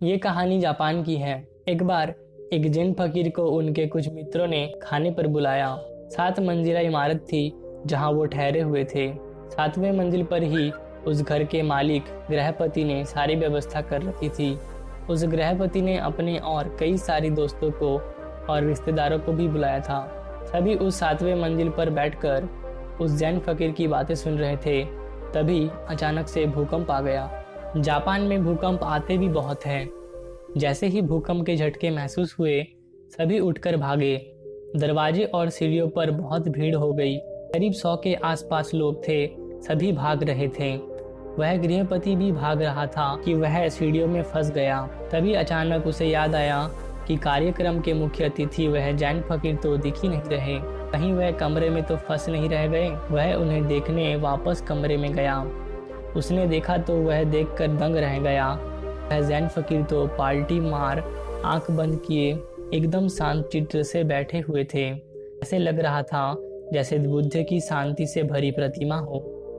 ये कहानी जापान की है। एक बार एक जैन फकीर को उनके कुछ मित्रों ने खाने पर बुलाया। 7 मंजिला इमारत थी जहां वो ठहरे हुए थे। 7वें मंजिल पर ही उस घर के मालिक गृहपति ने सारी व्यवस्था कर रखी थी। उस गृहपति ने अपने और कई सारी दोस्तों को और रिश्तेदारों को भी बुलाया था। सभी उस 7वें मंजिल पर बैठकर उस जैन फकीर की बातें सुन रहे थे। तभी अचानक से भूकंप आ गया। जापान में भूकंप आते भी बहुत हैं। जैसे ही भूकंप के झटके महसूस हुए, सभी उठकर भागे। दरवाजे और सीढ़ियों पर बहुत भीड़ हो गई। करीब 100 के आसपास लोग थे, सभी भाग रहे थे। वह गृहपति भी भाग रहा था कि वह सीढ़ियों में फंस गया। तभी अचानक उसे याद आया कि कार्यक्रम के मुख्य अतिथि वह जैन फकीर तो दिख ही नहीं रहे। कहीं वह कमरे में तो फंस नहीं रह गए। वह उन्हें देखने वापस कमरे में गया। उसने देखा तो वह देखकर दंग रह गया। वह जैन फकीर तो पाल्टी मार आंख बंद किए एकदम शांत चित्र से बैठे हुए थे। ऐसे लग रहा था जैसे बुद्ध की शांति से भरी प्रतिमा हो।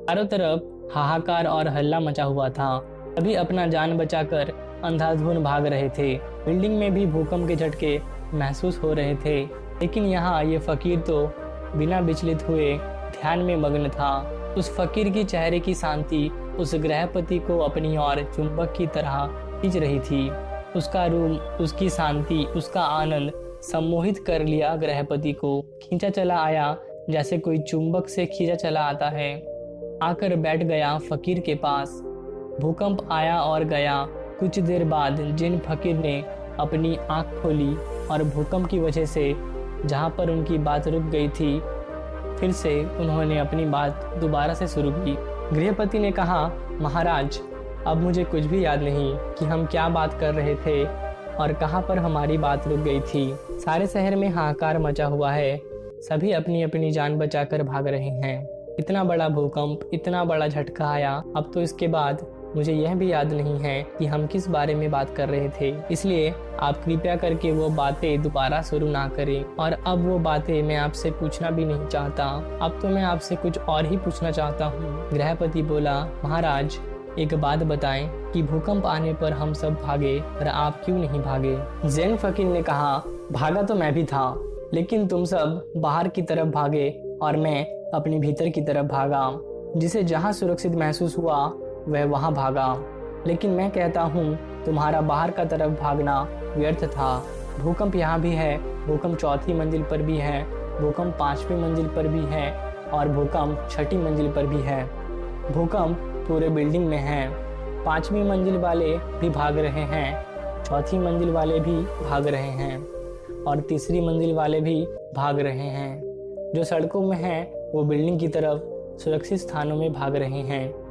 चारों तरफ हाहाकार और हल्ला मचा हुआ था। सभी अपना जान बचाकर अंधाधुंध भाग रहे थे। बिल्डिंग में भी भूकंप के झटके महसूस हो रहे थे, लेकिन यहाँ ये फकीर तो बिना विचलित हुए ध्यान में मग्न था। उस फकीर की चेहरे की शांति उस गृहपति को अपनी ओर चुंबक की तरह खींच रही थी। उसका रूप, उसकी शांति, उसका आनंद सम्मोहित कर लिया। गृहपति को खींचा चला आया जैसे कोई चुंबक से खींचा चला आता है। आकर बैठ गया फकीर के पास। भूकंप आया और गया। कुछ देर बाद जिन फकीर ने अपनी आंख खोली और भूकंप की वजह से जहां पर उनकी बात रुक गई थी, फिर से उन्होंने अपनी बात दोबारा से शुरू की। गृहपति ने कहा, महाराज, अब मुझे कुछ भी याद नहीं कि हम क्या बात कर रहे थे और कहां पर हमारी बात रुक गई थी। सारे शहर में हाहाकार मचा हुआ है। सभी अपनी अपनी जान बचाकर भाग रहे हैं। इतना बड़ा भूकंप, इतना बड़ा झटका आया। अब तो इसके बाद मुझे यह भी याद नहीं है कि हम किस बारे में बात कर रहे थे। इसलिए आप कृपया करके वो बातें दोबारा शुरू ना करें। और अब वो बातें मैं आपसे पूछना भी नहीं चाहता। अब तो मैं आपसे कुछ और ही पूछना चाहता हूँ। गृहपति बोला, महाराज, एक बात बताएं कि भूकंप आने पर हम सब भागे और आप क्यों नहीं भागे? जैन फकीर ने कहा, भागा तो मैं भी था, लेकिन तुम सब बाहर की तरफ भागे और मैं अपनी भीतर की तरफ भागा। जिसे जहाँ सुरक्षित महसूस हुआ वह वहाँ भागा। लेकिन मैं कहता हूँ तुम्हारा बाहर का तरफ भागना व्यर्थ था। भूकंप यहाँ भी है, भूकंप 4थी मंजिल पर भी है, भूकंप 5वीं मंजिल पर भी है और भूकंप 6ठी मंजिल पर भी है। भूकंप पूरे बिल्डिंग में है। 5वीं मंजिल वाले भी भाग रहे हैं, 4थी मंजिल वाले भी भाग रहे हैं और 3री मंजिल वाले भी भाग रहे हैं। जो सड़कों में हैं वो बिल्डिंग की तरफ सुरक्षित स्थानों में भाग रहे हैं।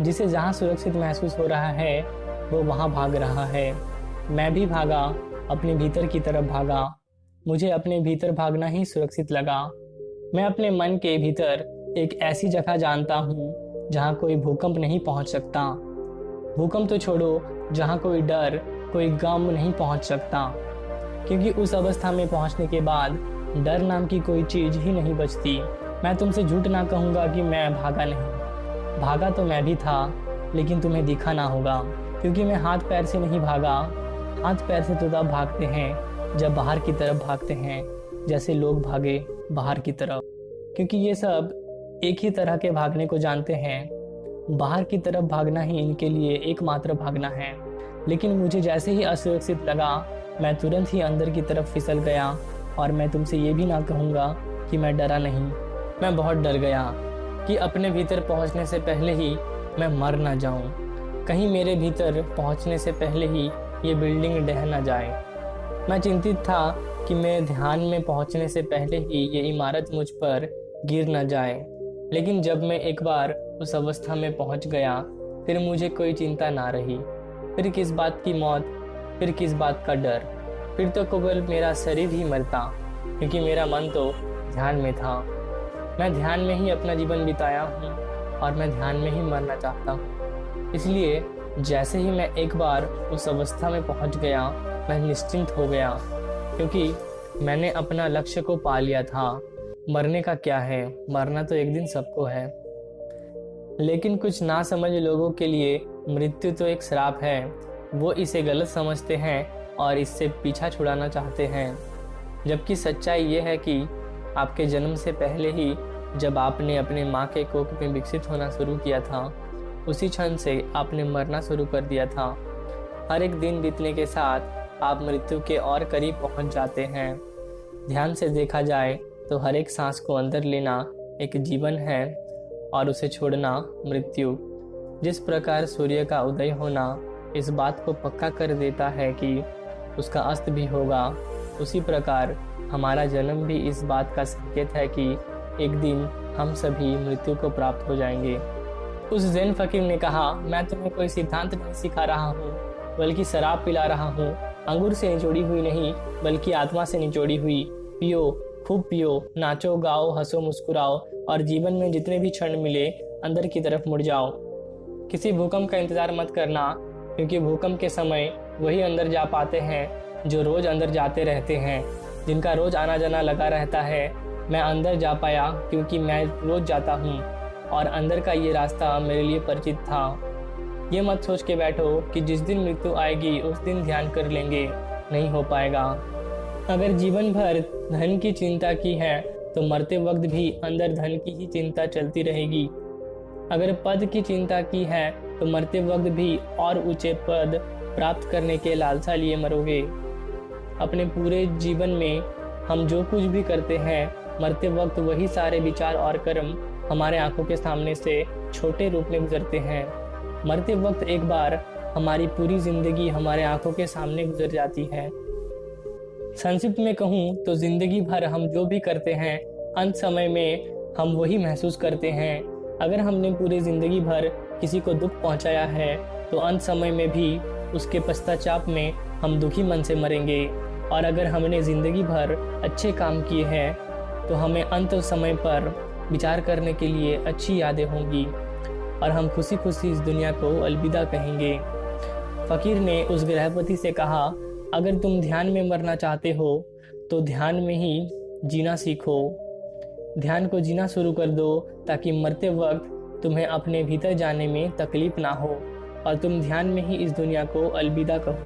जिसे जहाँ सुरक्षित महसूस हो रहा है वो वहाँ भाग रहा है। मैं भी भागा, अपने भीतर की तरफ भागा। मुझे अपने भीतर भागना ही सुरक्षित लगा। मैं अपने मन के भीतर एक ऐसी जगह जानता हूँ जहाँ कोई भूकंप नहीं पहुँच सकता। भूकंप तो छोड़ो, जहाँ कोई डर, कोई गम नहीं पहुँच सकता, क्योंकि उस अवस्था में पहुँचने के बाद डर नाम की कोई चीज ही नहीं बचती। मैं तुमसे झूठ ना कहूँगा कि मैं भागा नहीं। भागा तो मैं भी था, लेकिन तुम्हें दिखा ना होगा, क्योंकि मैं हाथ पैर से नहीं भागा। हाथ पैर से तो तब भागते हैं जब बाहर की तरफ भागते हैं, जैसे लोग भागे बाहर की तरफ, क्योंकि ये सब एक ही तरह के भागने को जानते हैं। बाहर की तरफ भागना ही इनके लिए एकमात्र भागना है। लेकिन मुझे जैसे ही असुरक्षित लगा, मैं तुरंत ही अंदर की तरफ फिसल गया। और मैं तुमसे ये भी ना कहूँगा कि मैं डरा नहीं। मैं बहुत डर गया कि अपने भीतर पहुँचने से पहले ही मैं मर ना जाऊँ। कहीं मेरे भीतर पहुँचने से पहले ही ये बिल्डिंग ढह ना जाए। मैं चिंतित था कि मेरे ध्यान में पहुँचने से पहले ही ये इमारत मुझ पर गिर न जाए। लेकिन जब मैं एक बार उस अवस्था में पहुँच गया, फिर मुझे कोई चिंता ना रही। फिर किस बात की मौत, फिर किस बात का डर। फिर तो केवल मेरा शरीर ही मरता, क्योंकि मेरा मन तो ध्यान में था। मैं ध्यान में ही अपना जीवन बिताया हूँ और मैं ध्यान में ही मरना चाहता हूँ। इसलिए जैसे ही मैं एक बार उस अवस्था में पहुँच गया, मैं निश्चिंत हो गया, क्योंकि मैंने अपना लक्ष्य को पा लिया था। मरने का क्या है, मरना तो एक दिन सबको है। लेकिन कुछ ना समझ लोगों के लिए मृत्यु तो एक श्राप है। वो इसे गलत समझते हैं और इससे पीछा छुड़ाना चाहते हैं, जबकि सच्चाई ये है कि आपके जन्म से पहले ही जब आपने अपने माँ के कोख में विकसित होना शुरू किया था, उसी क्षण से आपने मरना शुरू कर दिया था। हर एक दिन बीतने के साथ आप मृत्यु के और करीब पहुँच जाते हैं। ध्यान से देखा जाए तो हर एक सांस को अंदर लेना एक जीवन है और उसे छोड़ना मृत्यु। जिस प्रकार सूर्य का उदय होना इस बात को पक्का कर देता है कि उसका अस्त भी होगा, उसी प्रकार हमारा जन्म भी इस बात का संकेत है कि एक दिन हम सभी मृत्यु को प्राप्त हो जाएंगे। उस ज़ेन फकीर ने कहा, मैं तुम्हें कोई सिद्धांत नहीं सिखा रहा हूँ, बल्कि शराब पिला रहा हूँ। अंगूर से निचोड़ी हुई नहीं, बल्कि आत्मा से निचोड़ी हुई। पियो, खूब पियो, नाचो, गाओ, हंसो, मुस्कुराओ और जीवन में जितने भी क्षण मिले अंदर की तरफ मुड़ जाओ। किसी भूकंप का इंतजार मत करना, क्योंकि भूकंप के समय वही अंदर जा पाते हैं जो रोज अंदर जाते रहते हैं, जिनका रोज आना जाना लगा रहता है। मैं अंदर जा पाया क्योंकि मैं रोज जाता हूँ और अंदर का ये रास्ता मेरे लिए परिचित था। ये मत सोच के बैठो कि जिस दिन मृत्यु आएगी उस दिन ध्यान कर लेंगे, नहीं हो पाएगा। अगर जीवन भर धन की चिंता की है तो मरते वक्त भी अंदर धन की ही चिंता चलती रहेगी। अगर पद की चिंता की है तो मरते वक्त भी और ऊंचे पद प्राप्त करने के लालसा लिए मरोगे। अपने पूरे जीवन में हम जो कुछ भी करते हैं, मरते वक्त वही सारे विचार और कर्म हमारे आंखों के सामने से छोटे रूप में गुजरते हैं। मरते वक्त एक बार हमारी पूरी जिंदगी हमारे आंखों के सामने गुजर जाती है। संक्षिप्त में कहूँ तो जिंदगी भर हम जो भी करते हैं, अंत समय में हम वही महसूस करते हैं। अगर हमने पूरी जिंदगी भर किसी को दुख पहुंचाया है तो अंत समय में भी उसके पश्चाताप में हम दुखी मन से मरेंगे। और अगर हमने जिंदगी भर अच्छे काम किए हैं तो हमें अंत समय पर विचार करने के लिए अच्छी यादें होंगी और हम खुशी खुशी इस दुनिया को अलविदा कहेंगे। फकीर ने उस गृहपति से कहा, अगर तुम ध्यान में मरना चाहते हो तो ध्यान में ही जीना सीखो। ध्यान को जीना शुरू कर दो ताकि मरते वक्त तुम्हें अपने भीतर जाने में तकलीफ ना हो और तुम ध्यान में ही इस दुनिया को अलविदा कहो।